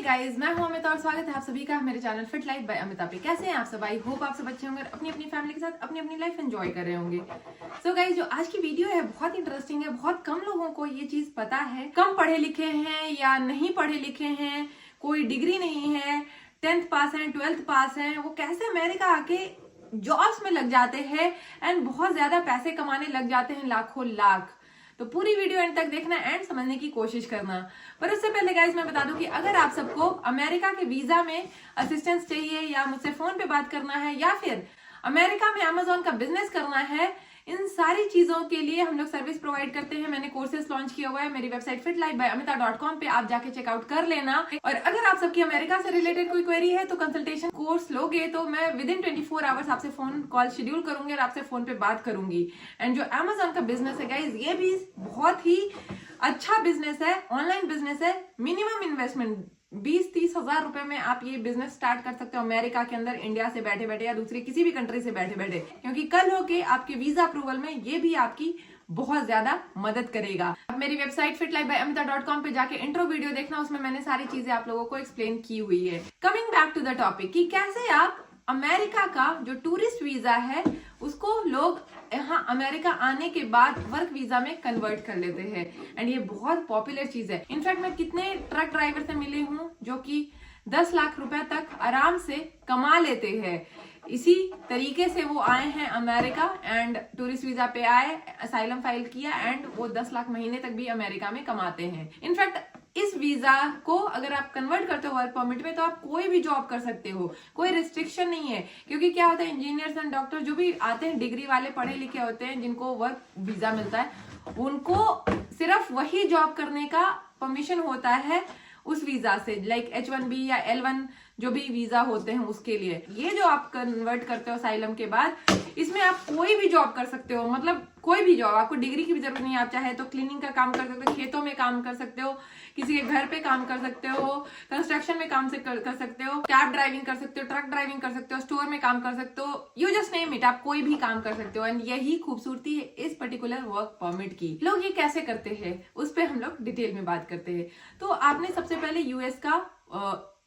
Guys, मैं हूं अमिता और स्वागत है आप सभी का मेरे channel fit life by Amita पे। कैसे हैं आप सब? आई होप आप सब अच्छे होंगे, अपनी अपनी फैमिली के साथ अपनी अपनी लाइफ एंजॉय कर रहे होंगे। सो गाइज, जो आज की वीडियो है बहुत इंटरेस्टिंग है। बहुत कम लोगों को ये चीज पता है, कम पढ़े लिखे हैं या नहीं पढ़े लिखे हैं, कोई डिग्री नहीं है, 10th पास है, 12th पास है, वो कैसे अमेरिका आके जॉब्स में लग जाते हैं एंड बहुत ज्यादा पैसे कमाने लग जाते हैं, लाखों लाख। तो पूरी वीडियो एंड तक देखना एंड समझने की कोशिश करना। पर उससे पहले गाइज मैं बता दूं कि अगर आप सबको अमेरिका के वीजा में असिस्टेंस चाहिए या मुझसे फोन पे बात करना है या फिर अमेरिका में अमेजोन का बिजनेस करना है, इन सारी चीजों के लिए हम लोग सर्विस प्रोवाइड करते हैं। मैंने कोर्सेज लॉन्च किया हुआ है मेरी वेबसाइट fitlifebyamita.com पे, आप जाके चेकआउट कर लेना। और अगर आप सबकी अमेरिका से रिलेटेड कोई क्वेरी है तो कंसल्टेशन कोर्स लोगे तो मैं विद इन 24 आवर्स आपसे फोन कॉल शेड्यूल करूंगी और आपसे फोन पे बात करूंगी। एंड जो अमेजोन का बिजनेस है गाइज, ये भी बहुत ही अच्छा बिजनेस है, ऑनलाइन बिजनेस है। मिनिमम इन्वेस्टमेंट 20-30 हजार रुपए में आप ये बिजनेस स्टार्ट कर सकते हो अमेरिका के अंदर, इंडिया से बैठे बैठे या दूसरी किसी भी कंट्री से बैठे बैठे, क्योंकि कल होके आपके वीजा अप्रूवल में ये भी आपकी बहुत ज्यादा मदद करेगा। अब मेरी वेबसाइट fitlifebyamita.com पे जाके इंट्रो वीडियो देखना, उसमें मैंने सारी चीजें आप लोगों को एक्सप्लेन की हुई है। Coming back to the topic कि कैसे आप अमेरिका का जो टूरिस्ट वीजा है उसको लोग यहाँ अमेरिका आने के बाद वर्क वीजा में कन्वर्ट कर लेते हैं। एंड ये बहुत पॉपुलर चीज है। इनफैक्ट मैं कितने ट्रक ड्राइवर से मिली हूँ जो कि 10 लाख रुपए तक आराम से कमा लेते हैं। इसी तरीके से वो आए हैं अमेरिका एंड टूरिस्ट वीजा पे आए, असाइलम फाइल किया एंड वो 10 लाख महीने तक भी अमेरिका में कमाते हैं। इनफैक्ट इस वीजा को अगर आप कन्वर्ट करते हो वर्क परमिट में तो आप कोई भी जॉब कर सकते हो, कोई रिस्ट्रिक्शन नहीं है। क्योंकि क्या होता है, इंजीनियर्स एंड डॉक्टर जो भी आते हैं, डिग्री वाले पढ़े लिखे होते हैं जिनको वर्क वीजा मिलता है, उनको सिर्फ वही जॉब करने का परमिशन होता है उस वीजा से, लाइक H1B या L1 जो भी वीजा होते हैं उसके लिए। ये जो आप कन्वर्ट करते हो असाइलम के बाद, इसमें आप कोई भी जॉब कर सकते हो, मतलब कोई भी जॉब, आपको डिग्री की भी जरूरत नहीं है। आप चाहे तो क्लीनिंग का काम कर सकते हो, खेतों में काम कर सकते हो, किसी के घर पे काम कर सकते हो, कंस्ट्रक्शन में काम कर सकते हो, कैब ड्राइविंग कर सकते हो, ट्रक ड्राइविंग कर सकते हो, स्टोर में काम कर सकते हो, यू जस्ट नेम इट, आप कोई भी काम कर सकते हो। एंड यही खूबसूरती है इस पर्टिकुलर वर्क परमिट की। लोग ये कैसे करते हैं उस पर हम लोग डिटेल में बात करते हैं। तो आपने सबसे पहले यूएस का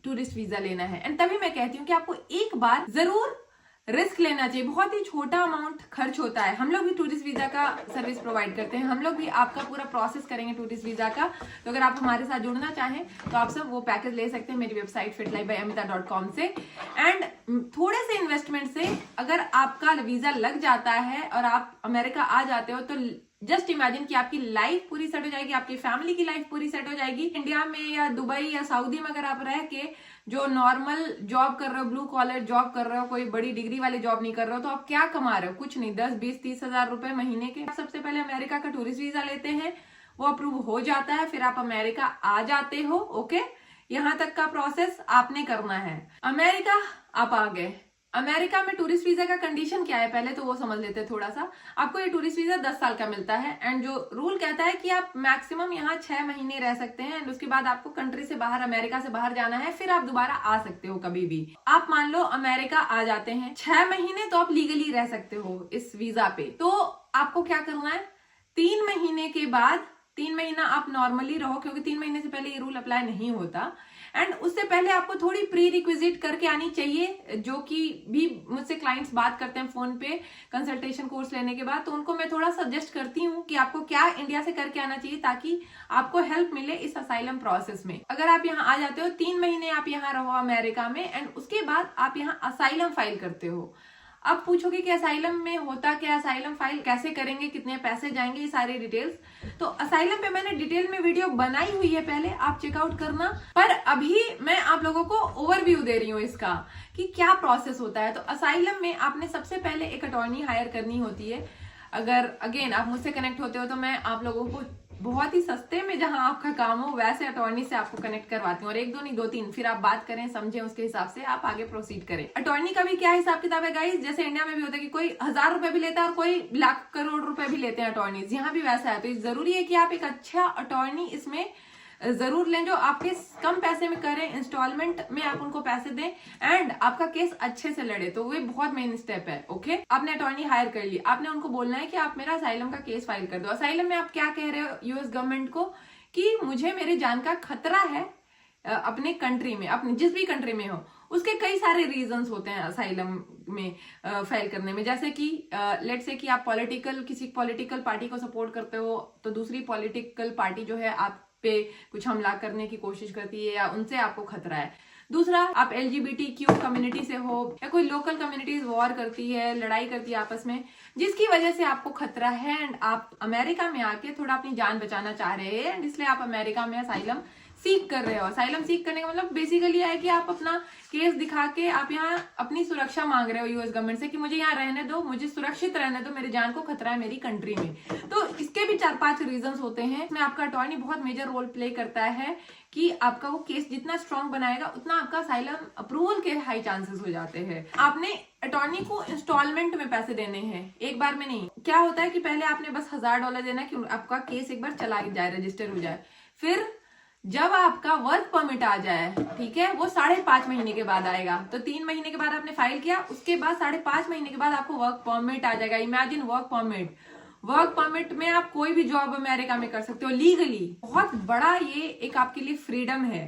टूरिस्ट वीजा लेना है एंड तभी मैं कहती हूँ कि आपको एक बार जरूर रिस्क लेना चाहिए। बहुत ही छोटा अमाउंट खर्च होता है। हम लोग भी टूरिस्ट वीजा का सर्विस प्रोवाइड करते हैं, हम लोग भी आपका पूरा प्रोसेस करेंगे टूरिस्ट वीजा का। तो अगर आप हमारे साथ जुड़ना चाहें तो आप सब वो पैकेज ले सकते हैं मेरी वेबसाइट fitlifebyamita.com से। एंड थोड़े से इन्वेस्टमेंट से अगर आपका वीजा लग जाता है और आप अमेरिका आ जाते हो तो जस्ट इमेजिन कि आपकी लाइफ पूरी सेट हो जाएगी, आपकी फैमिली की लाइफ पूरी सेट हो जाएगी। इंडिया में या दुबई या सऊदी में अगर आप रह के जो नॉर्मल जॉब कर रहे हो, ब्लू कॉलर जॉब कर रहे हो, कोई बड़ी डिग्री वाली जॉब नहीं कर रहे हो, तो आप क्या कमा रहे हो? कुछ नहीं, 10-20-30 हजार रुपए महीने के। सबसे पहले अमेरिका का टूरिस्ट वीजा लेते हैं, वो अप्रूव हो जाता है, फिर आप अमेरिका आ जाते हो। ओके, यहाँ तक का प्रोसेस आपने करना है। अमेरिका आप आ गए। अमेरिका में टूरिस्ट वीजा का कंडीशन क्या है पहले तो वो समझ लेते हैं थोड़ा सा। आपको ये टूरिस्ट वीजा 10 साल का मिलता है एंड जो रूल कहता है कि आप मैक्सिमम यहाँ 6 महीने रह सकते हैं एंड उसके बाद आपको कंट्री से बाहर, अमेरिका से बाहर जाना है, फिर आप दोबारा आ सकते हो कभी भी। आप मान लो अमेरिका आ जाते हैं 6 महीने, तो आप लीगली रह सकते हो इस वीजा पे। तो आपको क्या करना है, 3 महीने के बाद, 3 महीना आप नॉर्मली रहो क्योंकि 3 महीने से पहले ये रूल अप्लाई नहीं होता। एंड उससे पहले आपको थोड़ी प्री रिक्विजिट करके आनी चाहिए, जो कि भी मुझसे क्लाइंट्स बात करते हैं फोन पे कंसल्टेशन कोर्स लेने के बाद, तो उनको मैं थोड़ा सजेस्ट करती हूँ कि आपको क्या इंडिया से करके आना चाहिए ताकि आपको हेल्प मिले इस असाइलम प्रोसेस में। अगर आप यहाँ आ जाते हो, 3 महीने आप यहाँ रहो अमेरिका में एंड उसके बाद आप यहाँ असाइलम फाइल करते हो। अब पूछोगे कि असाइलम में होता क्या, असाइलम फाइल कैसे करेंगे, कितने पैसे जाएंगे, ये सारी डिटेल्स। तो असाइलम पे मैंने डिटेल में वीडियो बनाई हुई है, पहले आप चेकआउट करना। पर अभी मैं आप लोगों को ओवरव्यू दे रही हूँ इसका कि क्या प्रोसेस होता है। तो असाइलम में आपने सबसे पहले एक अटॉर्नी हायर करनी होती है। अगर अगेन आप मुझसे कनेक्ट होते हो तो मैं आप लोगों को बहुत ही सस्ते में, जहां आपका काम हो वैसे अटॉर्नी से आपको कनेक्ट करवाती हूँ। और 1-2 नहीं 2-3, फिर आप बात करें, समझें, उसके हिसाब से आप आगे प्रोसीड करें। अटॉर्नी का भी क्या हिसाब किताब है गाइस, जैसे इंडिया में भी होता है कि कोई 1000 रुपए भी लेता है और कोई लाख करोड़ रुपए भी लेते हैं अटॉर्नीज, यहाँ भी वैसा है। तो जरूरी है कि आप एक अच्छा अटॉर्नी इसमें जरूर लें जो आपके कम पैसे में करें, इंस्टॉलमेंट में आप उनको पैसे दें एंड आपका केस अच्छे से लड़े। तो वो बहुत मेन स्टेप है। ओके, आपने अटॉर्नी हायर कर ली, आपने उनको बोलना है कि आप मेरा असाइलम का केस फाइल कर दो। असाइलम में आप क्या कह रहे हो यूएस गवर्नमेंट को कि मुझे मेरी जान का खतरा है अपने कंट्री में, अपने जिस भी कंट्री में हो, उसके कई सारे रीजंस होते हैं असाइलम में फाइल करने में। जैसे कि लेट्स से कि आप किसी पॉलिटिकल पार्टी को सपोर्ट करते हो, तो दूसरी पॉलिटिकल पार्टी जो है आप पे कुछ हमला करने की कोशिश करती है या उनसे आपको खतरा है। दूसरा, आप LGBTQ कम्युनिटी से हो या कोई लोकल कम्युनिटीज वॉर करती है, लड़ाई करती है आपस में, जिसकी वजह से आपको खतरा है एंड आप अमेरिका में आके थोड़ा अपनी जान बचाना चाह रहे हैं एंड इसलिए आप अमेरिका में असाइलम सीख कर रहे हो। असाइलम सीख करने का मतलब बेसिकली है कि आप अपना केस दिखा के आप यहाँ अपनी सुरक्षा मांग रहे हो यूएस गवर्नमेंट से कि मुझे यहाँ रहने दो, मुझे सुरक्षित रहने दो, मेरी जान को खतरा है मेरी कंट्री में। तो इसके भी 4-5 रीजंस होते हैं। इसमें आपका अटॉर्नी बहुत मेजर रोल प्ले करता है कि आपका वो केस जितना स्ट्रांग बनाएगा उतना आपका असाइलम अप्रूवल के हाई चांसेस हो जाते हैं। आपने अटॉर्नी को इंस्टॉलमेंट में पैसे देने हैं, एक बार में नहीं। क्या होता है कि पहले आपने बस $1000 देना कि आपका केस एक बार चला जाए, रजिस्टर हो जाए। फिर जब आपका वर्क परमिट आ जाए, ठीक है, वो 5.5 महीने के बाद आएगा। तो 3 महीने के बाद आपने फाइल किया, उसके बाद 5.5 महीने के बाद आपको वर्क परमिट आ जाएगा। इमेजिन वर्क परमिट में आप कोई भी जॉब अमेरिका में कर सकते हो लीगली। बहुत बड़ा ये एक आपके लिए फ्रीडम है,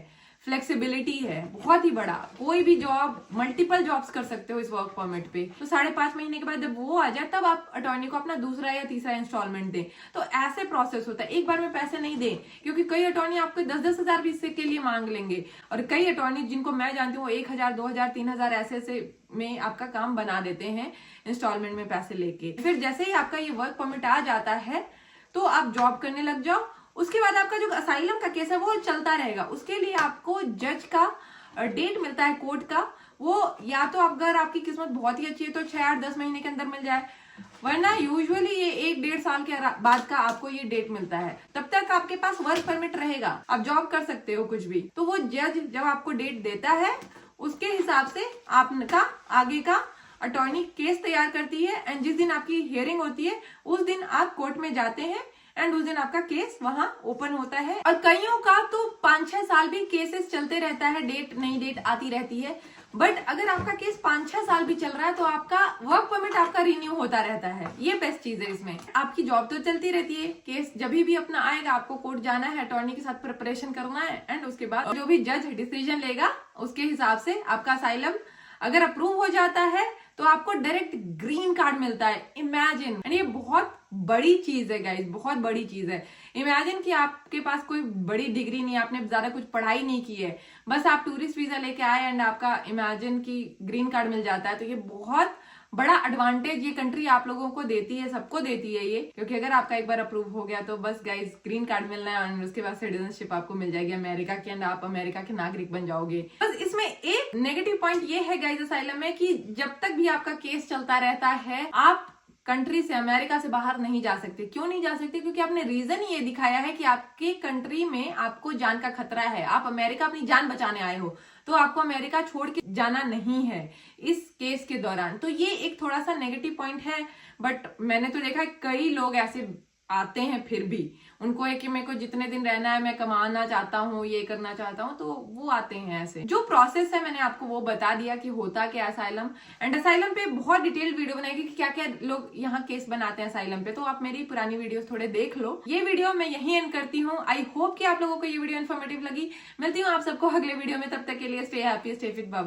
फ्लेक्सिबिलिटी है, बहुत ही बड़ा। कोई भी जॉब, मल्टीपल जॉब्स कर सकते हो इस वर्क परमिट पे। तो 5.5 महीने के बाद जब वो आ जाए तब आप अटॉर्नी को अपना दूसरा या तीसरा इंस्टॉलमेंट दें। तो ऐसे प्रोसेस होता है, एक बार में पैसे नहीं दें, क्योंकि कई अटॉर्नी आपको 10-10 हजार भी इससे के लिए मांग लेंगे। और कई अटॉर्नी जिनको मैं जानती हूँ 1,000, 2,000, 3,000 ऐसे में आपका काम बना देते हैं इंस्टॉलमेंट में पैसे लेके। फिर जैसे ही आपका ये वर्क परमिट आ जाता है तो आप जॉब करने लग जाओ। उसके बाद आपका जो असाइलम का केस है वो चलता रहेगा। उसके लिए आपको जज का डेट मिलता है कोर्ट का। वो या तो अगर आपकी किस्मत बहुत ही अच्छी है तो 6-8-10 महीने के अंदर मिल जाए, वरना यूजुअली ये 1-1.5 साल के बाद का आपको ये डेट मिलता है। तब तक आपके पास वर्क परमिट रहेगा, आप जॉब कर सकते हो कुछ भी। तो वो जज जब आपको डेट देता है उसके हिसाब से आपका आगे का अटॉर्नी केस तैयार करती है एंड जिस दिन आपकी हियरिंग होती है उस दिन आप कोर्ट में जाते हैं एंड उस दिन आपका केस वहां ओपन होता है। और कईयों का तो 5-6 साल भी केसेस चलते रहता है, नई डेट आती रहती है। बट अगर आपका केस 5-6 साल भी चल रहा है तो आपका वर्क परमिट आपका रिन्यू होता रहता है। ये बेस्ट चीज है इसमें। आपकी जॉब तो चलती रहती है, केस जब भी अपना आएगा आपको कोर्ट जाना है, अटॉर्नी के साथ प्रिपरेशन करना है एंड उसके बाद जो भी जज डिसीजन लेगा उसके हिसाब से आपका असाइलम अगर अप्रूव हो जाता है तो आपको डायरेक्ट ग्रीन कार्ड मिलता है। इमेजिन, एंड ये बहुत बड़ी चीज है गाइस, बहुत बड़ी चीज है। इमेजिन कि आपके पास कोई बड़ी डिग्री नहीं है, आपने ज्यादा कुछ पढ़ाई नहीं की है, बस आप टूरिस्ट वीजा लेके आए एंड आपका इमेजिन कि ग्रीन कार्ड मिल जाता है। तो ये बहुत बड़ा एडवांटेज ये कंट्री आप लोगों को देती है, सबको देती है ये, क्योंकि अगर आपका एक बार अप्रूव हो गया तो बस गाइस ग्रीन कार्ड मिलना है और उसके बाद सिटीजनशिप आपको मिल जाएगी अमेरिका की एंड आप अमेरिका के नागरिक बन जाओगे। बस इसमें एक नेगेटिव पॉइंट ये है गाइस असाइलम में कि जब तक भी आपका केस चलता रहता है आप कंट्री से, अमेरिका से बाहर नहीं जा सकते। क्यों नहीं जा सकते? क्योंकि आपने रीजन ही ये दिखाया है कि आपके कंट्री में आपको जान का खतरा है, आप अमेरिका अपनी जान बचाने आए हो, तो आपको अमेरिका छोड़ के जाना नहीं है इस केस के दौरान। तो ये एक थोड़ा सा नेगेटिव पॉइंट है। बट मैंने तो देखा है कई लोग ऐसे आते हैं फिर भी उनको है कि मेरे को जितने दिन रहना है, मैं कमाना चाहता हूँ, ये करना चाहता हूँ, तो वो आते हैं ऐसे। जो प्रोसेस है मैंने आपको वो बता दिया कि होता क्या असाइलम। एंड असाइलम पे बहुत डिटेल्ड वीडियो बनाएगी कि क्या क्या लोग यहाँ केस बनाते हैं असाइलम पे, तो आप मेरी पुरानी वीडियोस थोड़े देख लो। ये वीडियो मैं यही एंड करती हूँ। आई होप कि आप लोगों को ये वीडियो इन्फॉर्मेटिव लगी। मिलती हूँ आप सबको अगले वीडियो में, तब तक के लिए stay happy, stay fit, bye bye.